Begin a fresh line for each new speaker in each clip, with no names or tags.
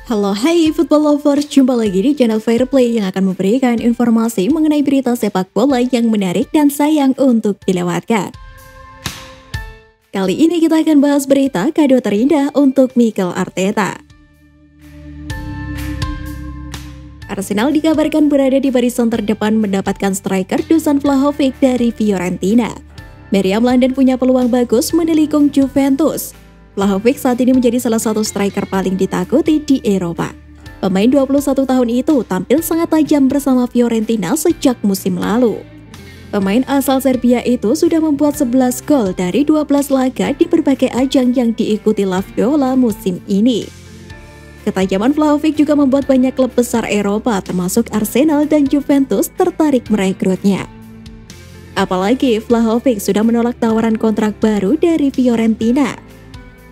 Halo hai football lovers, jumpa lagi di channel Fair Play yang akan memberikan informasi mengenai berita sepak bola yang menarik dan sayang untuk dilewatkan. Kali ini kita akan bahas berita kado terindah untuk Mikel Arteta. Arsenal dikabarkan berada di barisan terdepan mendapatkan striker Dusan Vlahovic dari Fiorentina. Meriam London punya peluang bagus menelikung Juventus. Vlahovic saat ini menjadi salah satu striker paling ditakuti di Eropa. Pemain 21 tahun itu tampil sangat tajam bersama Fiorentina sejak musim lalu. Pemain asal Serbia itu sudah membuat 11 gol dari 12 laga di berbagai ajang yang diikuti La Viola musim ini. Ketajaman Vlahovic juga membuat banyak klub besar Eropa termasuk Arsenal dan Juventus tertarik merekrutnya. Apalagi Vlahovic sudah menolak tawaran kontrak baru dari Fiorentina.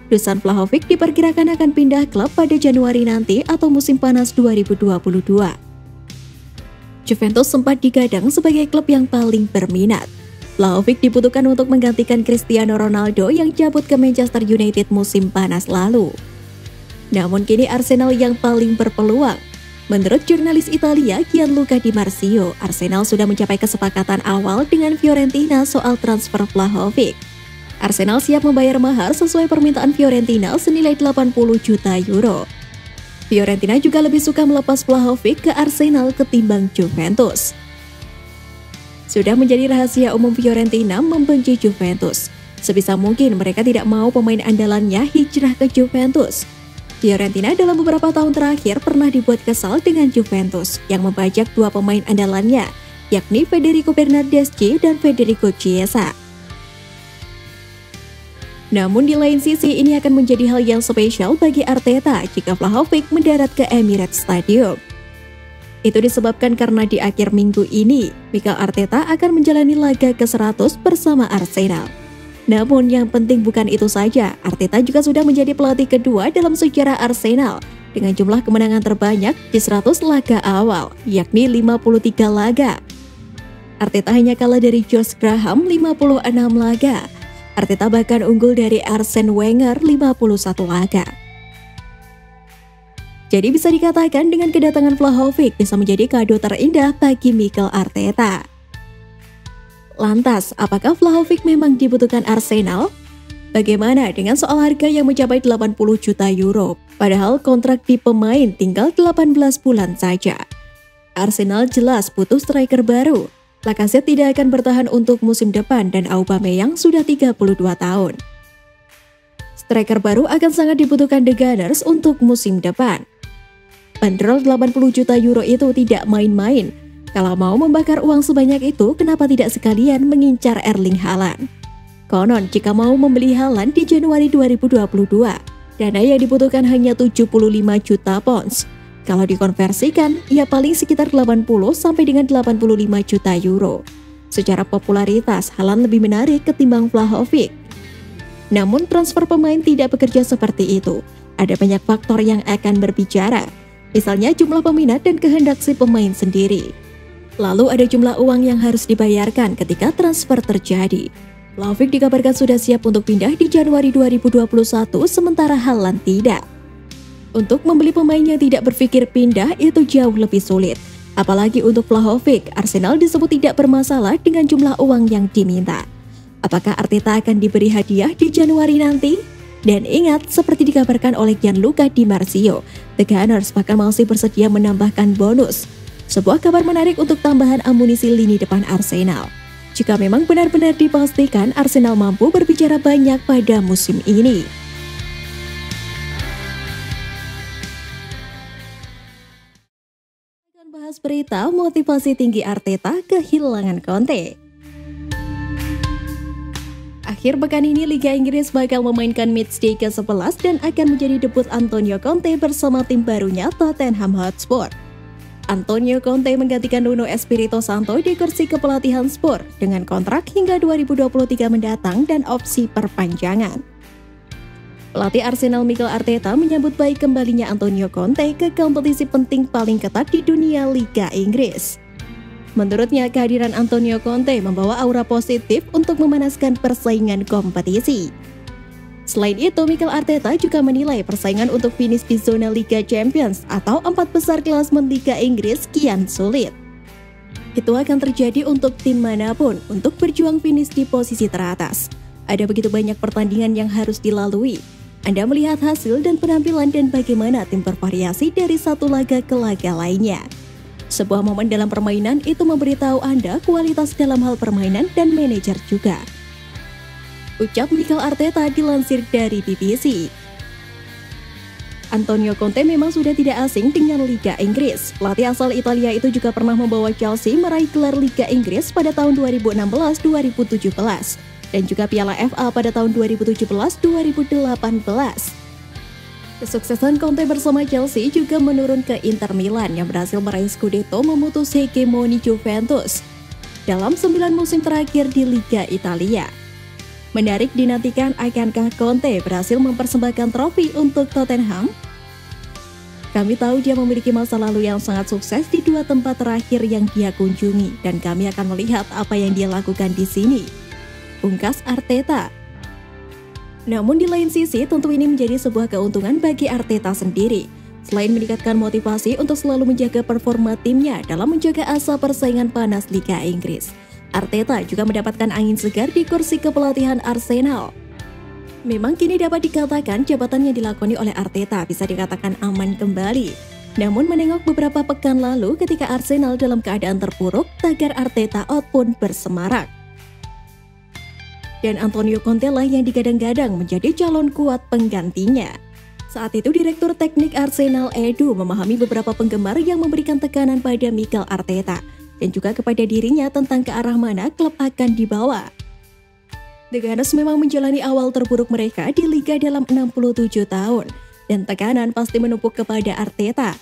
Dusan Vlahovic diperkirakan akan pindah klub pada Januari nanti atau musim panas 2022. Juventus sempat digadang sebagai klub yang paling berminat. Vlahovic dibutuhkan untuk menggantikan Cristiano Ronaldo yang cabut ke Manchester United musim panas lalu. Namun kini Arsenal yang paling berpeluang. Menurut jurnalis Italia Gianluca Di Marzio, Arsenal sudah mencapai kesepakatan awal dengan Fiorentina soal transfer Vlahovic. Arsenal siap membayar mahar sesuai permintaan Fiorentina senilai 80 juta euro. Fiorentina juga lebih suka melepas Vlahovic ke Arsenal ketimbang Juventus. Sudah menjadi rahasia umum Fiorentina membenci Juventus. Sebisa mungkin mereka tidak mau pemain andalannya hijrah ke Juventus. Fiorentina dalam beberapa tahun terakhir pernah dibuat kesal dengan Juventus yang membajak dua pemain andalannya, yakni Federico Bernardeschi dan Federico Chiesa. Namun di lain sisi ini akan menjadi hal yang spesial bagi Arteta jika Vlahovic mendarat ke Emirates Stadium. Itu disebabkan karena di akhir minggu ini, Mikel Arteta akan menjalani laga ke-100 bersama Arsenal. Namun yang penting bukan itu saja, Arteta juga sudah menjadi pelatih kedua dalam sejarah Arsenal dengan jumlah kemenangan terbanyak di 100 laga awal, yakni 53 laga. Arteta hanya kalah dari George Graham 56 laga. Arteta bahkan unggul dari Arsene Wenger 51 laga. Jadi bisa dikatakan dengan kedatangan Vlahovic bisa menjadi kado terindah bagi Mikel Arteta. Lantas, apakah Vlahovic memang dibutuhkan Arsenal? Bagaimana dengan soal harga yang mencapai 80 juta euro? Padahal kontrak di pemain tinggal 18 bulan saja. Arsenal jelas butuh striker baru. Lacazette tidak akan bertahan untuk musim depan dan Aubameyang sudah 32 tahun. Striker baru akan sangat dibutuhkan The Gunners untuk musim depan. Bandrol 80 juta euro itu tidak main-main. Kalau mau membakar uang sebanyak itu, kenapa tidak sekalian mengincar Erling Haaland? Konon, jika mau membeli Haaland di Januari 2022, dana yang dibutuhkan hanya 75 juta pounds. Kalau dikonversikan, ya paling sekitar 80 sampai dengan 85 juta euro. Secara popularitas, Haaland lebih menarik ketimbang Vlahovic. Namun transfer pemain tidak bekerja seperti itu. Ada banyak faktor yang akan berbicara. Misalnya jumlah peminat dan kehendak si pemain sendiri. Lalu ada jumlah uang yang harus dibayarkan ketika transfer terjadi. Vlahovic dikabarkan sudah siap untuk pindah di Januari 2021, sementara Haaland tidak. Untuk membeli pemain yang tidak berpikir pindah itu jauh lebih sulit. Apalagi untuk Vlahovic, Arsenal disebut tidak bermasalah dengan jumlah uang yang diminta. Apakah Arteta akan diberi hadiah di Januari nanti? Dan ingat, seperti dikabarkan oleh Gianluca Di Marzio, The Gunners bahkan masih bersedia menambahkan bonus. Sebuah kabar menarik untuk tambahan amunisi lini depan Arsenal. Jika memang benar-benar dipastikan Arsenal mampu berbicara banyak pada musim ini. Bahas berita motivasi tinggi Arteta kehilangan Conte. Akhir pekan ini Liga Inggris bakal memainkan matchday ke-11 dan akan menjadi debut Antonio Conte bersama tim barunya Tottenham Hotspur. Antonio Conte menggantikan Nuno Espirito Santo di kursi kepelatihan Spurs dengan kontrak hingga 2023 mendatang dan opsi perpanjangan. Pelatih Arsenal Mikel Arteta menyambut baik kembalinya Antonio Conte ke kompetisi penting paling ketat di dunia Liga Inggris. Menurutnya, kehadiran Antonio Conte membawa aura positif untuk memanaskan persaingan kompetisi. Selain itu, Mikel Arteta juga menilai persaingan untuk finish di zona Liga Champions atau 4 besar klasemen Liga Inggris kian sulit. Itu akan terjadi untuk tim manapun untuk berjuang finish di posisi teratas. Ada begitu banyak pertandingan yang harus dilalui. Anda melihat hasil dan penampilan dan bagaimana tim bervariasi dari satu laga ke laga lainnya. Sebuah momen dalam permainan itu memberitahu Anda kualitas dalam hal permainan dan manajer juga. Ucap Mikel Arteta dilansir dari BBC. Antonio Conte memang sudah tidak asing dengan Liga Inggris. Pelatih asal Italia itu juga pernah membawa Chelsea meraih gelar Liga Inggris pada tahun 2016-2017 dan juga Piala FA pada tahun 2017-2018. Kesuksesan Conte bersama Chelsea juga menurun ke Inter Milan yang berhasil meraih Scudetto memutus hegemoni Juventus dalam 9 musim terakhir di Liga Italia. Menarik dinantikan, akankah Conte berhasil mempersembahkan trofi untuk Tottenham? Kami tahu dia memiliki masa lalu yang sangat sukses di 2 tempat terakhir yang dia kunjungi dan kami akan melihat apa yang dia lakukan di sini, pungkas Arteta. Namun di lain sisi, tentu ini menjadi sebuah keuntungan bagi Arteta sendiri. Selain meningkatkan motivasi untuk selalu menjaga performa timnya dalam menjaga asa persaingan panas Liga Inggris, Arteta juga mendapatkan angin segar di kursi kepelatihan Arsenal. Memang kini dapat dikatakan jabatan yang dilakoni oleh Arteta bisa dikatakan aman kembali. Namun menengok beberapa pekan lalu ketika Arsenal dalam keadaan terpuruk, tagar Arteta out pun bersemarak. Dan Antonio Conte lah yang digadang-gadang menjadi calon kuat penggantinya. Saat itu Direktur Teknik Arsenal Edu memahami beberapa penggemar yang memberikan tekanan pada Mikel Arteta dan juga kepada dirinya tentang ke arah mana klub akan dibawa. The Gunners memang menjalani awal terburuk mereka di Liga dalam 67 tahun, dan tekanan pasti menumpuk kepada Arteta.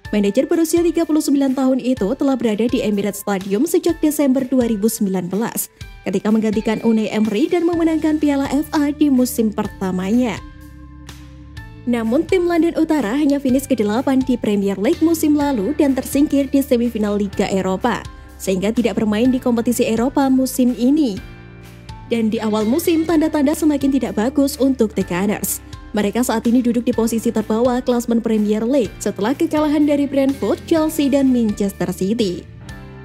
Manajer berusia 39 tahun itu telah berada di Emirates Stadium sejak Desember 2019, ketika menggantikan Unai Emery dan memenangkan Piala FA di musim pertamanya. Namun tim London Utara hanya finish ke-8 di Premier League musim lalu dan tersingkir di semifinal Liga Eropa, sehingga tidak bermain di kompetisi Eropa musim ini. Dan di awal musim, tanda-tanda semakin tidak bagus untuk The Gunners. Mereka saat ini duduk di posisi terbawah klasemen Premier League setelah kekalahan dari Brentford, Chelsea, dan Manchester City.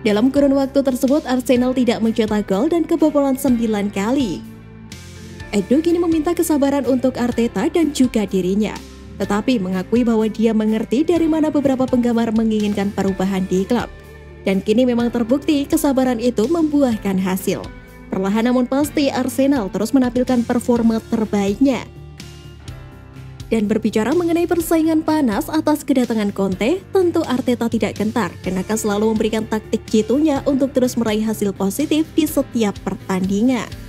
Dalam kurun waktu tersebut, Arsenal tidak mencetak gol dan kebobolan 9 kali. Edu kini meminta kesabaran untuk Arteta dan juga dirinya, tetapi mengakui bahwa dia mengerti dari mana beberapa penggemar menginginkan perubahan di klub. Dan kini memang terbukti kesabaran itu membuahkan hasil. Perlahan namun pasti Arsenal terus menampilkan performa terbaiknya. Dan berbicara mengenai persaingan panas atas kedatangan Conte, tentu Arteta tidak gentar karena akan selalu memberikan taktik jitunya untuk terus meraih hasil positif di setiap pertandingan.